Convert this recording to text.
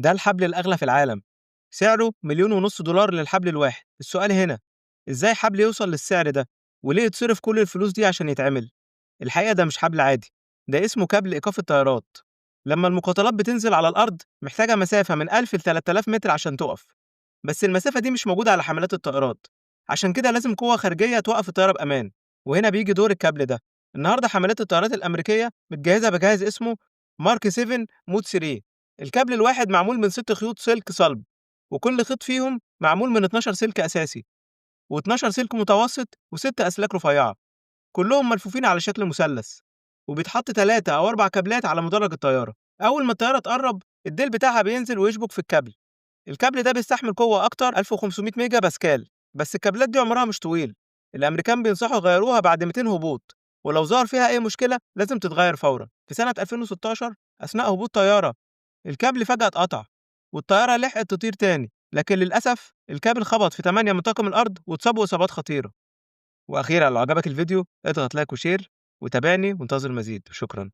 ده الحبل الأغلى في العالم، سعره $1.5 مليون للحبل الواحد. السؤال هنا، إزاي حبل يوصل للسعر ده؟ وليه يتصرف كل الفلوس دي عشان يتعمل؟ الحقيقة ده مش حبل عادي، ده اسمه كابل إيقاف الطيارات. لما المقاطلات بتنزل على الأرض محتاجة مسافة من 1000 ل 3000 متر عشان تقف، بس المسافة دي مش موجودة على حملات الطائرات، عشان كده لازم قوة خارجية توقف الطيارة بأمان. وهنا بيجي دور الكابل ده. النهارده حملات الطيارات الأمريكية متجهزة بجهاز اسمه مارك 7 مود 3. الكابل الواحد معمول من 6 خيوط سلك صلب، وكل خيط فيهم معمول من 12 سلك أساسي و12 سلك متوسط و6 أسلاك رفيعة، كلهم ملفوفين على شكل مثلث، وبيتحط 3 أو 4 كابلات على مدرج الطيارة. أول ما الطيارة تقرب الديل بتاعها بينزل ويشبك في الكابل. الكابل ده بيستحمل قوة أكتر 1500 ميجا باسكال، بس الكابلات دي عمرها مش طويل. الأمريكان بينصحوا يغيروها بعد 200 هبوط، ولو ظهر فيها أي مشكلة لازم تتغير فورا. في سنة 2016 أثناء هبوط طيارة الكابل فجأة اتقطع، والطيارة لحقت تطير تاني، لكن للأسف الكابل خبط في 8 من طاقم الأرض واتصابوا إصابات خطيرة. وأخيرا لو عجبك الفيديو اضغط لايك وشير وتابعني وانتظر مزيد. شكرا.